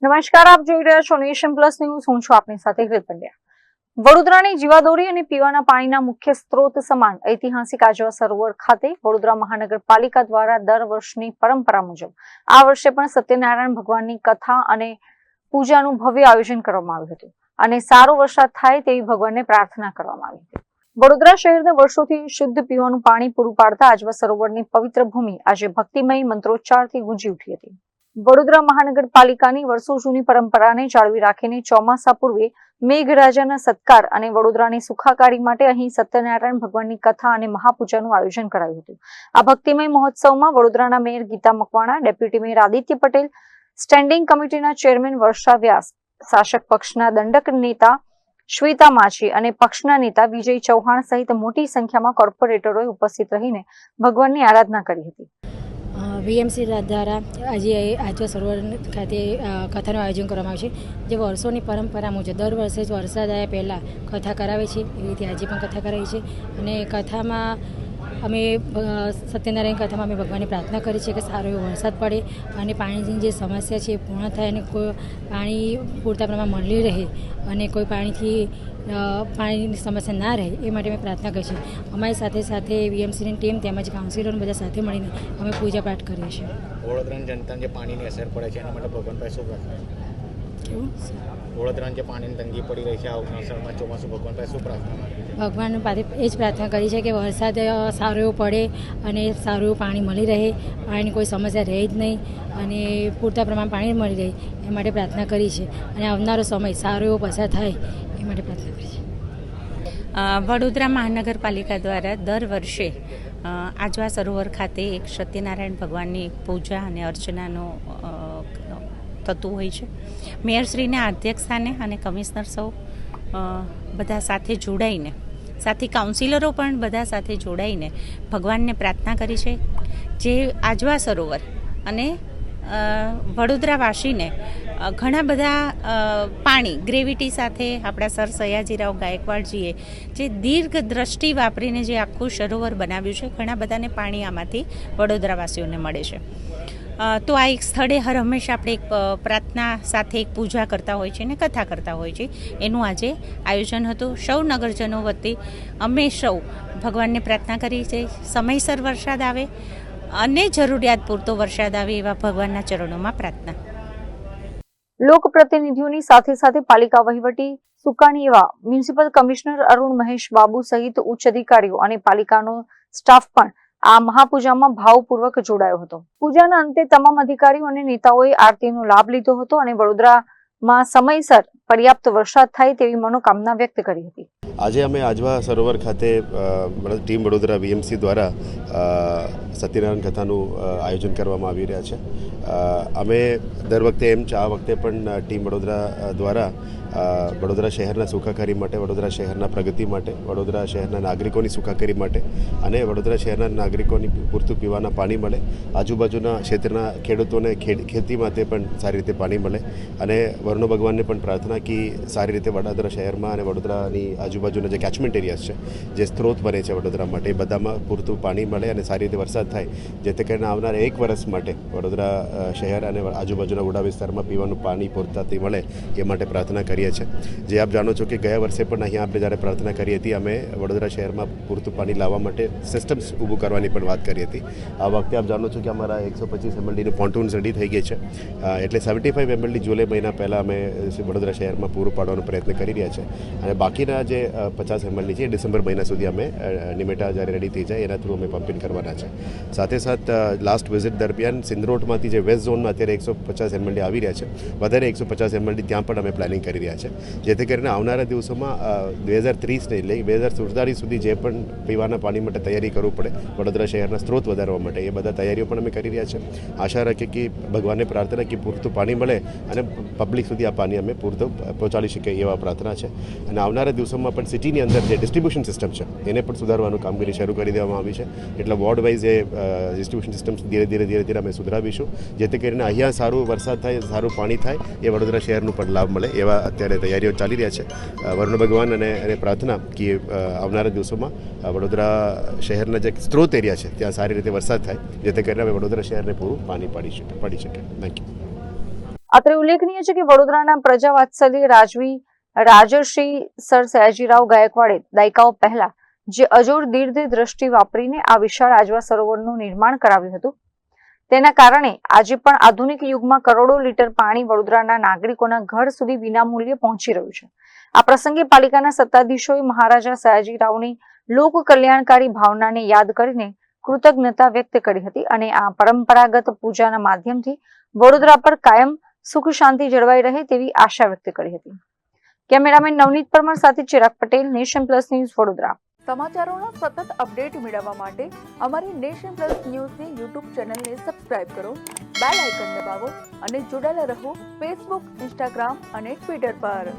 નમસ્કાર, આપ જોઈ રહ્યા છો નેશન પ્લસ ન્યૂઝ. હું છું આપની સાથે હિલ પંડ્યા. વડોદરાની જીવાદોરી અને પીવાના પાણીના મુખ્ય સ્ત્રોત સમાન ઐતિહાસિક આજવા સરોવર ખાતે વડોદરા મહાનગરપાલિકા દ્વારા દર વર્ષની પરંપરા મુજબ આ વર્ષે પણ સત્યનારાયણ ભગવાનની કથા અને પૂજાનું ભવ્ય આયોજન કરવામાં આવ્યું હતું અને સારો વરસાદ થાય તેવી ભગવાનને પ્રાર્થના કરવામાં આવી હતી. વડોદરા શહેરને વર્ષોથી શુદ્ધ પીવાનું પાણી પૂરું પાડતા આજવા સરોવરની પવિત્ર ભૂમિ આજે ભક્તિમય મંત્રોચ્ચારથી ગુંજી ઉઠી હતી. વડોદરા મહાનગરપાલિકાની વર્ષો જૂની પરંપરાને જાળવી રાખીને ચોમાસા પૂર્વે મેઘરાજાના સત્કાર અને વડોદરાની સુખાકારી માટે અહીં સત્યનારાયણ ભગવાનની કથા અને મહાપૂજાનું આયોજન કરાયું હતું. આ ભક્તિમય મહોત્સવમાં વડોદરાના mayor Gita Makwana, deputy mayor Aditya Patel, standing કમિટીના ચેરમેન વર્ષા વ્યાસ, શાસક પક્ષના દંડક નેતા શ્વેતા માછી અને પક્ષના નેતા વિજય ચૌહાણ સહિત મોટી સંખ્યામાં કોર્પોરેટરોએ ઉપસ્થિત રહીને ભગવાનની આરાધના કરી હતી. વીએમસી દ્વારા આજે આજવા સરોવર ખાતે કથાનું આયોજન કરવામાં આવે છે. જે વર્ષોની પરંપરા મુજબ દર વર્ષે જ વરસાદ આવ્યા પહેલાં કથા કરાવે છે, એવી રીતે આજે પણ કથા કરાવી છે. અને કથામાં અમે સત્યનારાયણ કથામાં અમે ભગવાનની પ્રાર્થના કરી છે કે સારો એવો વરસાદ પડે અને પાણીની જે સમસ્યા છે એ પૂર્ણ થાય અને કોઈ પાણી પૂરતા પ્રમાણમાં મળી રહે અને કોઈ પાણીની સમસ્યા ના રહે એ માટે અમે પ્રાર્થના કરી છે. અમારી સાથે સાથે વીએમસીની ટીમ તેમજ કાઉન્સિલરો બધા સાથે મળીને અમે પૂજા પાઠ કરીએ છીએ. વડોદરાની જનતાને જે પાણીની અસર પડે છે એના માટે ભગવાન પાસે શું પ્રાર્થના? કેવું? વડોદરાની જે પાણીની તંગી પડી રહી છે આ અવસરમાં ચોમાસું ભગવાન પાસે શું પ્રાર્થના? ભગવાન પાસે એ જ પ્રાર્થના કરી છે કે વરસાદ સારો એવો પડે અને સારું એવું પાણી મળી રહે, પાણીની કોઈ સમસ્યા રહે જ નહીં અને પૂરતા પ્રમાણ પાણી મળી રહે એ માટે પ્રાર્થના કરી છે. અને આવનારો સમય સારો એવો પસાર થાય એ માટે પ્રાર્થના કરી છે. વડોદરા મહાનગરપાલિકા દ્વારા દર વર્ષે આજવા સરોવર ખાતે એક સત્યનારાયણ ભગવાનની પૂજા અને અર્ચનાનું થતું હોય છે. મેયરશ્રીના અધ્યક્ષસ્થાને અને કમિશનર સૌ બધા સાથે જોડાઈને, સાથે કાઉન્સિલરો પણ બધા સાથે જોડાઈને ભગવાનને પ્રાર્થના કરી છે. જે આજવા સરોવર અને વડોદરાવાસીને ઘણા બધા પાણી ગ્રેવિટી સાથે આપણા સર સયાજીરાવ ગાયકવાડજીએ જે દીર્ઘ દ્રષ્ટિ વાપરીને જે આખું સરોવર બનાવ્યું છે, ઘણા બધાને પાણી આમાંથી વડોદરાવાસીઓને મળે છે. તો આ એક સ્થળે હર હંમેશા આપણે એક પ્રાર્થના સાથે એક પૂજા કરતા હોય છે અને કથા કરતા હોય છે. એનું આજે આયોજન હતું. સૌ નગરજનો વતી અમે સૌ ભગવાનને પ્રાર્થના કરી છે સમયસર વરસાદ આવે અને જરૂરિયાત પૂરતો વરસાદ આવે એવા ભગવાનના ચરણોમાં પ્રાર્થના. લોકપ્રતિનિધિઓની સાથે સાથે પાલિકા વહીવટી સુકાની એવા મ્યુનિસિપલ કમિશનર અરુણ મહેશ બાબુ સહિત ઉચ્ચ અધિકારીઓ અને પાલિકાનો સ્ટાફ પણ આ મહાપૂજામાં ભાવપૂર્વક જોડાયો હતો. પૂજાના અંતે તમામ અધિકારીઓ અને નેતાઓએ આરતીનો લાભ લીધો હતો અને વડોદરામાં સમયસર પર્યાપ્ત વરસાદ થાય તેવી મનોકામના વ્યક્ત કરી હતી. આજે અમે આજવા સરોવર ખાતે ટીમ વડોદરા વીએમસી દ્વારા સત્યનારાયણ કથાનું આયોજન કરવામાં આવી રહ્યા છે. અમે દર વખતે એમ આ વખતે પણ ટીમ વડોદરા દ્વારા વડોદરા શહેરના સુખાકારી માટે, વડોદરા શહેરના પ્રગતિ માટે, વડોદરા શહેરના નાગરિકોની સુખાકારી માટે અને વડોદરા શહેરના નાગરિકોની પૂરતું પીવાના પાણી મળે, આજુબાજુના ક્ષેત્રના ખેડૂતોને ખેતી માટે પણ સારી રીતે પાણી મળે અને વરુણ ભગવાનને પણ પ્રાર્થના કે સારી રીતે વડોદરા શહેરમાં અને વડોદરાની આજુબાજુના જે કેચમેન્ટ એરિયાસ છે, જે સ્ત્રોત બને છે વડોદરા માટે, એ બધામાં પૂરતું પાણી મળે અને સારી રીતે વરસાદ થાય, જેથી કરીને આવનારા એક વર્ષ માટે વડોદરા શહેર અને આજુબાજુના વડા વિસ્તારમાં પીવાનું પાણી પૂરતાથી મળે એ માટે પ્રાર્થના કરીએ છીએ. જે આપ જાણો છો કે ગયા વર્ષે પણ અહીંયા આપણે જ્યારે પ્રાર્થના કરી હતી, અમે વડોદરા શહેરમાં પૂરતું પાણી લાવવા માટે સિસ્ટમ્સ ઊભું કરવાની પણ વાત કરી હતી. આ વખતે આપ જાણો છો કે અમારા 125 MLDનું પોન્ટૂન્સ રેડી થઈ ગઈ છે, એટલે 75 MLD જુલાઈ મહિના પહેલાં અમે વડોદરા શહેરમાં પૂરું પાડવાનો પ્રયત્ન કરી રહ્યા છે અને બાકીના જે 50 MLD છે એ ડિસેમ્બર મહિના સુધી અમે નિમેટા જ્યારે રેડી થઈ જાય એના થ્રુ અમે પમ્પિંગ કરવાના છે. સાથે સાથ લાસ્ટ વિઝિટ દરમિયાન સિંધરોડમાંથી જે વેસ્ટ ઝોનમાં અત્યારે 150 MLD આવી રહ્યા છે, વધારે 150 MLD ત્યાં પણ અમે પ્લાનિંગ કરી રહ્યા છે, જેથી કરીને આવનારા દિવસોમાં 2030 લઈ 2047 સુધી જે પણ પીવાના પાણી માટે તૈયારી કરવું પડે વડોદરા શહેરના સ્ત્રોત વધારવા માટે, એ બધા તૈયારીઓ પણ અમે કરી રહ્યા છે. આશા રાખીએ કે ભગવાનને પ્રાર્થના કે પૂરતું પાણી મળે અને પબ્લિક સુધી આ પાણી અમે પૂરતું પહોંચાડી શકીએ એવા પ્રાર્થના છે. અને આવનારા દિવસોમાં પણ સિટીની અંદર જે ડિસ્ટ્રીબ્યુશન સિસ્ટમ છે એને પણ સુધારવાનું કામગીરી શરૂ કરી દેવામાં આવી છે. એટલે વોર્ડ વાઇઝ એ ડિસ્ટ્રીબ્યુશન સિસ્ટમ ધીરે ધીરે અમે સુધારીશું, જેથી કરીને અહીંયા સારું વરસાદ થાય, સારું પાણી થાય, એ વડોદરા શહેરનું પણ લાભ મળે એવા અત્યારે તૈયારીઓ ચાલી રહ્યા છે. વરુણ ભગવાન અને પ્રાર્થના કે આવનારા દિવસોમાં વડોદરા શહેરના જે સ્ત્રોત એરિયા છે ત્યાં સારી રીતે વરસાદ થાય, જેથી કરીને અમે વડોદરા શહેરને પૂરું પાણી પાડી શકે. Thank you. અત્રે ઉલ્લેખનીય છે કે વડોદરાના પ્રજાવાત્સલ્ય રાજર્ષિ સર સયાજીરાવ ગાયકવાડે દાયકાઓ પહેલા જે અજોડ દીર્ઘ દ્રષ્ટિ વાપરીને આ વિશાળ આજવા સરોવરનું નિર્માણ કરાવ્યું હતું, તેના કારણે આજે પણ આધુનિક યુગમાં કરોડો લીટર પાણી વડોદરાના નાગરિકોના ઘર સુધી વિનામૂલ્યે પહોંચી રહ્યું છે. આ પ્રસંગે પાલિકાના સત્તાધીશોએ મહારાજા સયાજીરાવની લોક કલ્યાણકારી ભાવનાને યાદ કરીને કૃતજ્ઞતા વ્યક્ત કરી હતી અને આ પરંપરાગત પૂજાના માધ્યમથી વડોદરા પર કાયમ સુખ શાંતિ જળવાઈ રહે તેવી આશા વ્યક્ત કરી હતી. કેમેરામેન નવનીત પરમાર સાથે Chirag Patel, nation plus news, Vadodara. સમાચારોના સતત અપડેટ મેળવવા માટે અમારી નેશન પ્લસ ન્યૂઝની યુટ્યુબ ચેનલને સબસ્ક્રાઇબ કરો, બેલ આઇકન દબાવો અને જોડાયેલા રહો ફેસબુક, ઇન્સ્ટાગ્રામ અને ટ્વિટર પર.